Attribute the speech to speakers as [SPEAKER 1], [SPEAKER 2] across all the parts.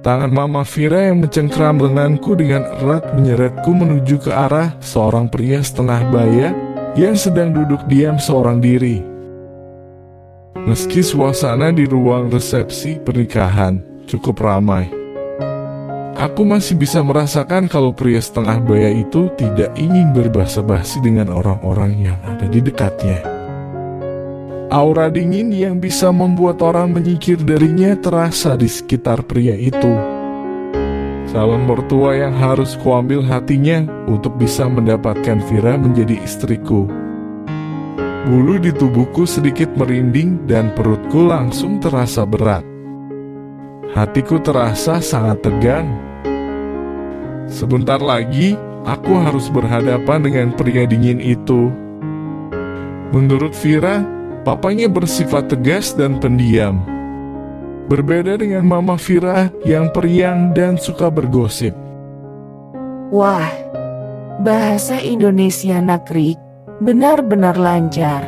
[SPEAKER 1] Tangan Mama Vira yang mencengkram lenganku dengan erat menyeretku menuju ke arah seorang pria setengah baya yang sedang duduk diam seorang diri. Meski suasana di ruang resepsi pernikahan cukup ramai, aku masih bisa merasakan kalau pria setengah baya itu tidak ingin berbasa-basi dengan orang-orang yang ada di dekatnya. Aura dingin yang bisa membuat orang menyingkir darinya terasa di sekitar pria itu. Calon mertua yang harus kuambil hatinya untuk bisa mendapatkan Vira menjadi istriku. Bulu di tubuhku sedikit merinding dan perutku langsung terasa berat. Hatiku terasa sangat tegang. Sebentar lagi, aku harus berhadapan dengan pria dingin itu. Menurut Vira, papanya bersifat tegas dan pendiam. Berbeda dengan Mama Vira yang periang dan suka bergosip.
[SPEAKER 2] Wah, bahasa Indonesia Nakrik benar-benar lancar.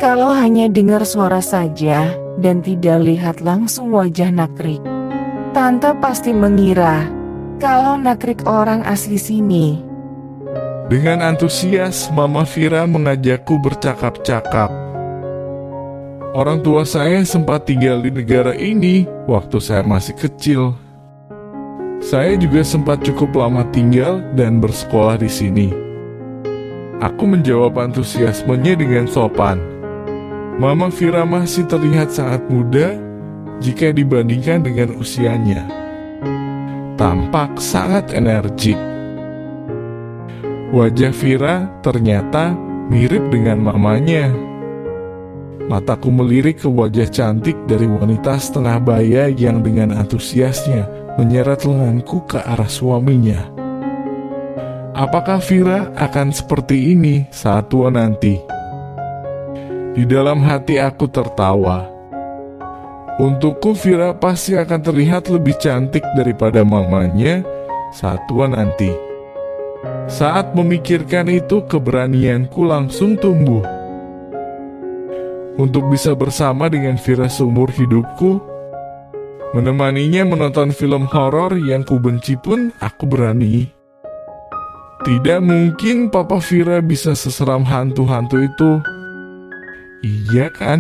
[SPEAKER 2] Kalau hanya dengar suara saja dan tidak lihat langsung wajah Nakrik, Tante pasti mengira kalau Nakrik orang asli sini.
[SPEAKER 1] Dengan antusias, Mama Vira mengajakku bercakap-cakap. Orang tua saya sempat tinggal di negara ini waktu saya masih kecil. Saya juga sempat cukup lama tinggal dan bersekolah di sini. Aku menjawab antusiasmenya dengan sopan. Mama Vira masih terlihat sangat muda jika dibandingkan dengan usianya. Tampak sangat energik. Wajah Vira ternyata mirip dengan mamanya. Mataku melirik ke wajah cantik dari wanita setengah baya yang dengan antusiasnya menyeret lenganku ke arah suaminya. Apakah Vira akan seperti ini saat tua nanti? Di dalam hati aku tertawa. Untukku Vira pasti akan terlihat lebih cantik daripada mamanya saat tua nanti. Saat memikirkan itu, keberanianku langsung tumbuh. Untuk bisa bersama dengan Vira seumur hidupku, menemaninya menonton film horor yang kubenci pun aku berani. Tidak mungkin Papa Vira bisa seseram hantu-hantu itu. Iya kan?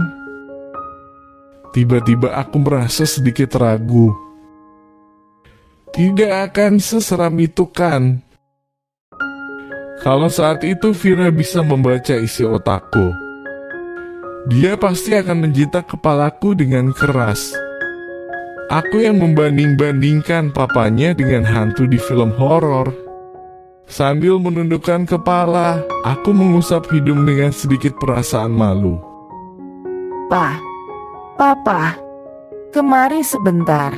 [SPEAKER 1] Tiba-tiba aku merasa sedikit ragu. Tidak akan seseram itu kan? Kalau saat itu Vira bisa membaca isi otakku, dia pasti akan menjitak kepalaku dengan keras. Aku yang membanding-bandingkan papanya dengan hantu di film horor. Sambil menundukkan kepala, aku mengusap hidung dengan sedikit perasaan malu.
[SPEAKER 2] Papa, kemari sebentar.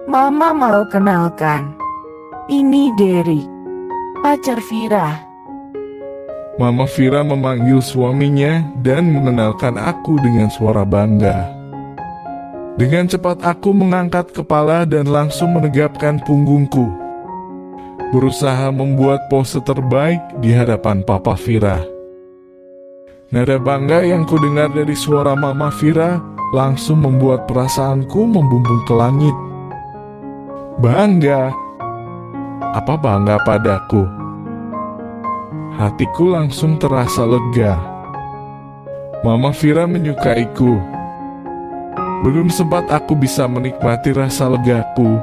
[SPEAKER 2] Mama mau kenalkan. Ini Derek, pacar Vira.
[SPEAKER 1] Mama Vira memanggil suaminya dan mengenalkan aku dengan suara bangga. Dengan cepat aku mengangkat kepala dan langsung menegapkan punggungku, berusaha membuat pose terbaik di hadapan Papa Vira. Nada bangga yang kudengar dari suara Mama Vira langsung membuat perasaanku membumbung ke langit. Bangga? Apa bangga padaku? Hatiku langsung terasa lega. Mama Vira menyukaiku. Belum sempat aku bisa menikmati rasa legaku,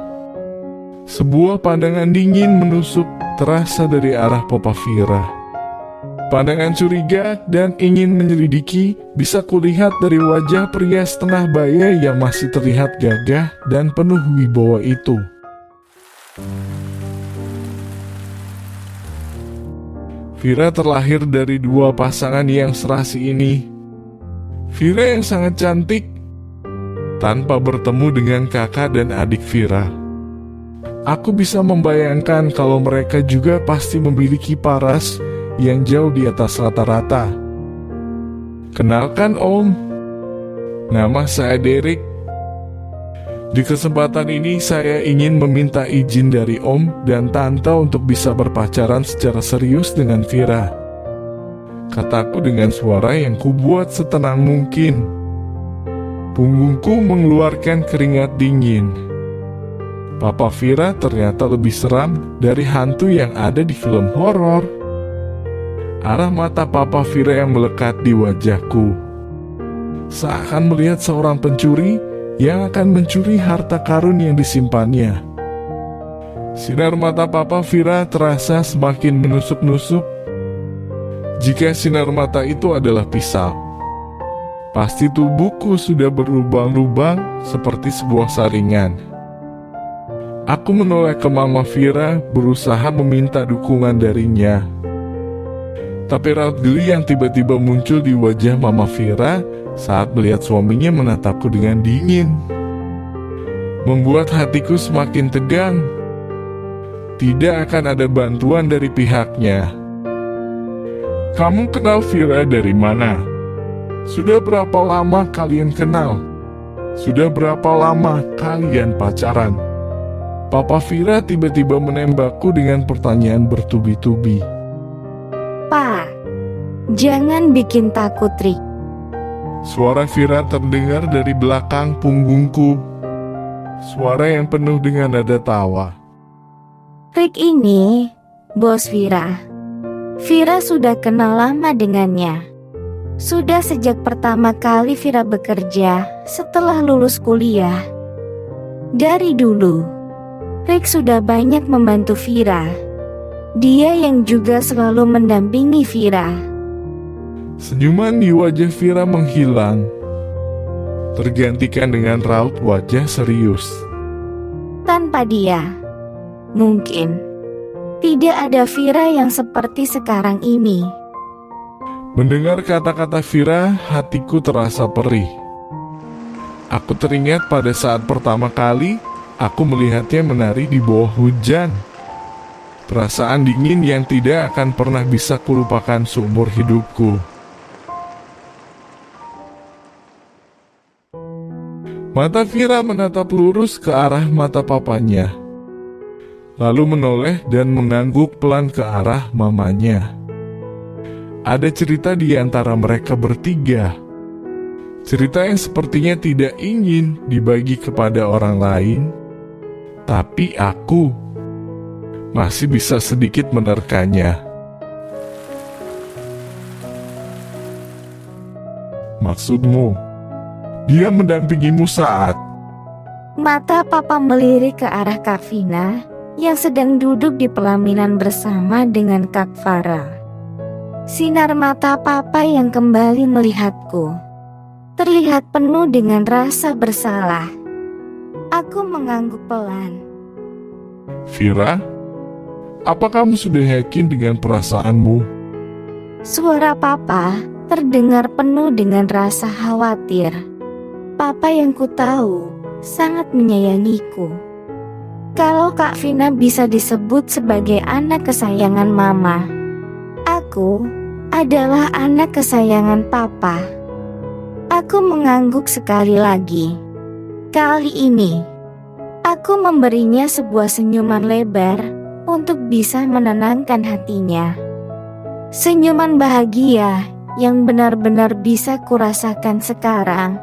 [SPEAKER 1] sebuah pandangan dingin menusuk terasa dari arah Papa Vira. Pandangan curiga dan ingin menyelidiki bisa kulihat dari wajah pria setengah baya yang masih terlihat gagah dan penuh wibawa itu. Vira terlahir dari dua pasangan yang serasi ini. Vira yang sangat cantik, tanpa bertemu dengan kakak dan adik Vira. Aku bisa membayangkan kalau mereka juga pasti memiliki paras yang jauh di atas rata-rata. Kenalkan Om, nama saya Derek. Di kesempatan ini saya ingin meminta izin dari Om dan Tante untuk bisa berpacaran secara serius dengan Vira, kataku dengan suara yang kubuat setenang mungkin. Punggungku mengeluarkan keringat dingin. Papa Vira ternyata lebih seram dari hantu yang ada di film horor. Arah mata Papa Vira yang melekat di wajahku, seakan melihat seorang pencuri yang akan mencuri harta karun yang disimpannya. Sinar mata Papa Vira terasa semakin menusuk-nusuk. Jika sinar mata itu adalah pisau, pasti tubuhku sudah berlubang-lubang seperti sebuah saringan. Aku menoleh ke Mama Vira, berusaha meminta dukungan darinya. Tapi raut geli yang tiba-tiba muncul di wajah Mama Vira saat melihat suaminya menatapku dengan dingin membuat hatiku semakin tegang. Tidak akan ada bantuan dari pihaknya. Kamu kenal Vira dari mana? Sudah berapa lama kalian kenal? Sudah berapa lama kalian pacaran? Papa Vira tiba-tiba menembakku dengan pertanyaan bertubi-tubi.
[SPEAKER 3] Pak, jangan bikin takut, Rik.
[SPEAKER 1] Suara Vira terdengar dari belakang punggungku. Suara yang penuh dengan nada tawa.
[SPEAKER 3] Rik ini, bos Vira. Vira sudah kenal lama dengannya. Sudah sejak pertama kali Vira bekerja setelah lulus kuliah. Dari dulu, Rik sudah banyak membantu Vira. Dia yang juga selalu mendampingi Vira.
[SPEAKER 1] Senyuman di wajah Vira menghilang, tergantikan dengan raut wajah serius.
[SPEAKER 3] Tanpa dia, mungkin tidak ada Vira yang seperti sekarang ini.
[SPEAKER 1] Mendengar kata-kata Vira, hatiku terasa perih. Aku teringat pada saat pertama kali aku melihatnya menari di bawah hujan. Perasaan dingin yang tidak akan pernah bisa kulupakan seumur hidupku. Mata Vira menatap lurus ke arah mata papanya, lalu menoleh dan mengangguk pelan ke arah mamanya. Ada cerita di antara mereka bertiga. Cerita yang sepertinya tidak ingin dibagi kepada orang lain, tapi aku masih bisa sedikit menerkanya. Maksudmu, dia mendampingimu saat...
[SPEAKER 3] Mata papa melirik ke arah Kak Vina yang sedang duduk di pelaminan bersama dengan Kak Farah. Sinar mata papa yang kembali melihatku terlihat penuh dengan rasa bersalah. Aku mengangguk pelan.
[SPEAKER 1] Vira, apa kamu sudah yakin dengan perasaanmu?
[SPEAKER 3] Suara papa terdengar penuh dengan rasa khawatir. Papa yang ku tahu sangat menyayangiku. Kalau Kak Vina bisa disebut sebagai anak kesayangan mama, aku adalah anak kesayangan papa. Aku mengangguk sekali lagi. Kali ini, aku memberinya sebuah senyuman lebar untuk bisa menenangkan hatinya. Senyuman bahagia yang benar-benar bisa kurasakan sekarang.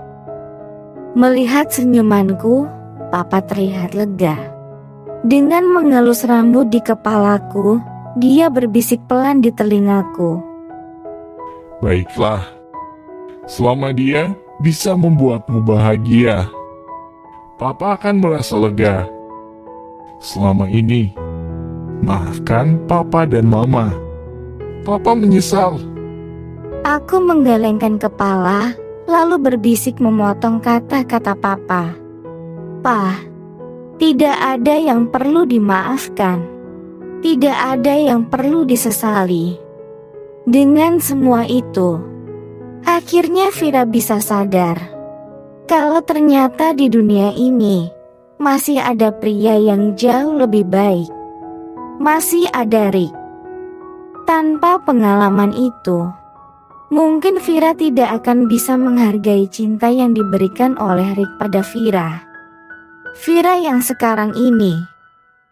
[SPEAKER 3] Melihat senyumanku, papa terlihat lega. Dengan mengelus rambut di kepalaku, dia berbisik pelan di telingaku.
[SPEAKER 1] Baiklah, selama dia bisa membuatmu bahagia, Papa akan merasa lega. Selama ini, maafkan Papa dan Mama. Papa menyesal.
[SPEAKER 3] Aku menggelengkan kepala, lalu berbisik memotong kata-kata Papa. Pa, tidak ada yang perlu dimaafkan. Tidak ada yang perlu disesali. Dengan semua itu, akhirnya Vira bisa sadar kalau ternyata di dunia ini masih ada pria yang jauh lebih baik. Masih ada Rik. Tanpa pengalaman itu, mungkin Vira tidak akan bisa menghargai cinta yang diberikan oleh Rik pada Vira. Vira yang sekarang ini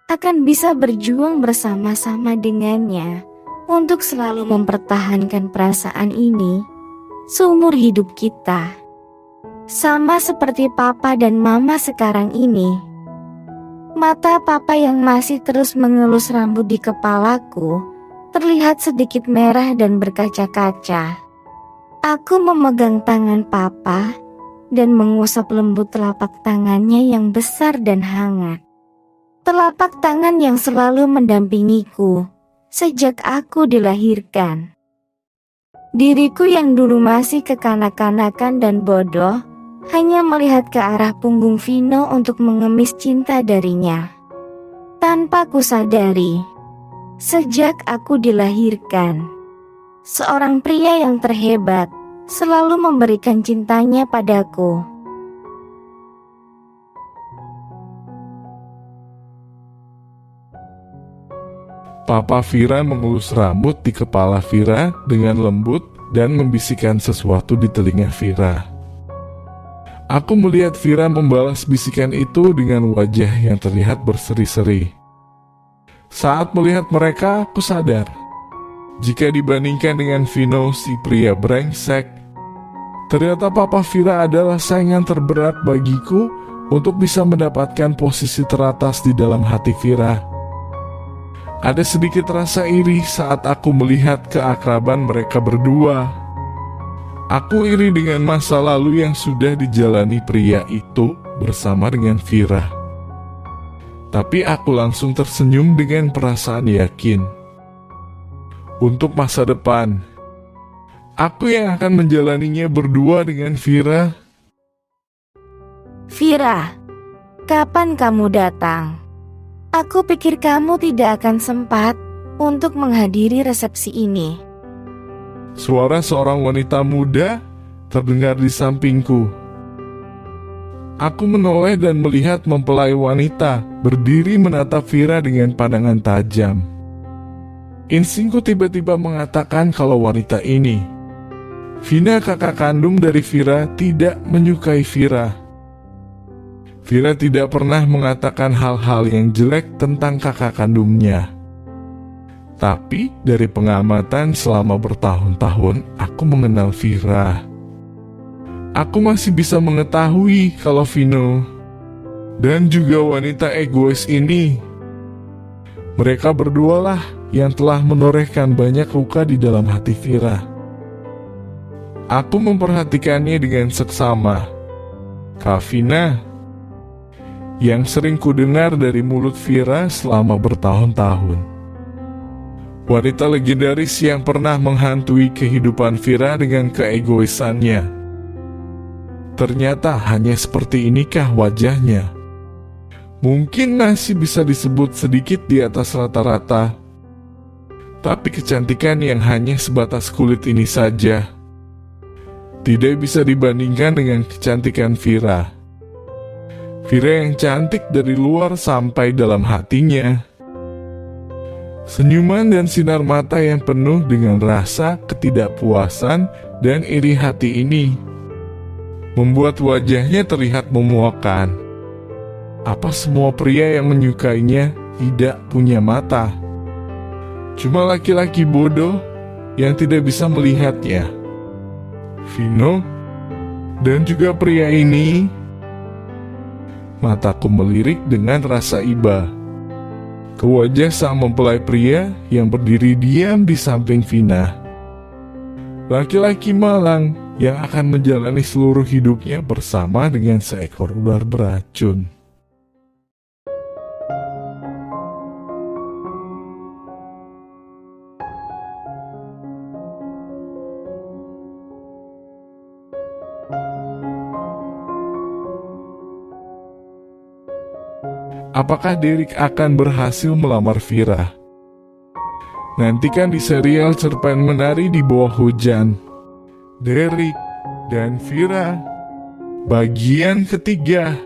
[SPEAKER 3] akan bisa berjuang bersama-sama dengannya untuk selalu mempertahankan perasaan ini seumur hidup kita. Sama seperti Papa dan Mama sekarang ini. Mata papa yang masih terus mengelus rambut di kepalaku terlihat sedikit merah dan berkaca-kaca. Aku memegang tangan papa dan mengusap lembut telapak tangannya yang besar dan hangat. Telapak tangan yang selalu mendampingiku sejak aku dilahirkan. Diriku yang dulu masih kekanak-kanakan dan bodoh hanya melihat ke arah punggung Vino untuk mengemis cinta darinya. Tanpa kusadari, sejak aku dilahirkan, seorang pria yang terhebat selalu memberikan cintanya padaku.
[SPEAKER 1] Papa Vira mengelus rambut di kepala Vira dengan lembut dan membisikkan sesuatu di telinga Vira. Aku melihat Vira membalas bisikan itu dengan wajah yang terlihat berseri-seri. Saat melihat mereka, aku sadar. Jika dibandingkan dengan Vino, si pria brengsek, ternyata Papa Vira adalah saingan terberat bagiku untuk bisa mendapatkan posisi teratas di dalam hati Vira. Ada sedikit rasa iri saat aku melihat keakraban mereka berdua. Aku iri dengan masa lalu yang sudah dijalani pria itu bersama dengan Vira. Tapi aku langsung tersenyum dengan perasaan yakin. Untuk masa depan, aku yang akan menjalaninya berdua dengan Vira.
[SPEAKER 3] Vira, kapan kamu datang? Aku pikir kamu tidak akan sempat untuk menghadiri resepsi ini.
[SPEAKER 1] Suara seorang wanita muda terdengar di sampingku. Aku menoleh dan melihat mempelai wanita berdiri menatap Vira dengan pandangan tajam. Instingku tiba-tiba mengatakan kalau wanita ini, Vina kakak kandung dari Vira, tidak menyukai Vira. Vira tidak pernah mengatakan hal-hal yang jelek tentang kakak kandungnya. Tapi dari pengamatan selama bertahun-tahun aku mengenal Vira. Aku masih bisa mengetahui kalau Vino dan juga wanita egois ini, mereka berdualah yang telah menorehkan banyak luka di dalam hati Vira. Aku memperhatikannya dengan seksama. Kak Vina, yang sering kudengar dari mulut Vira selama bertahun-tahun. Wanita legendaris yang pernah menghantui kehidupan Vira dengan keegoisannya. Ternyata hanya seperti inikah wajahnya. Mungkin masih bisa disebut sedikit di atas rata-rata. Tapi kecantikan yang hanya sebatas kulit ini saja tidak bisa dibandingkan dengan kecantikan Vira. Vira yang cantik dari luar sampai dalam hatinya. Senyuman dan sinar mata yang penuh dengan rasa ketidakpuasan dan iri hati ini membuat wajahnya terlihat memuakan. Apa semua pria yang menyukainya tidak punya mata? Cuma laki-laki bodoh yang tidak bisa melihatnya. Vino dan juga pria ini. Mataku melirik dengan rasa iba ke wajah sang mempelai pria yang berdiri diam di samping Vina. Laki-laki malang yang akan menjalani seluruh hidupnya bersama dengan seekor ular beracun. Apakah Derek akan berhasil melamar Vira? Nantikan di serial Cerpen Menari di Bawah Hujan, Derek dan Vira, bagian ketiga.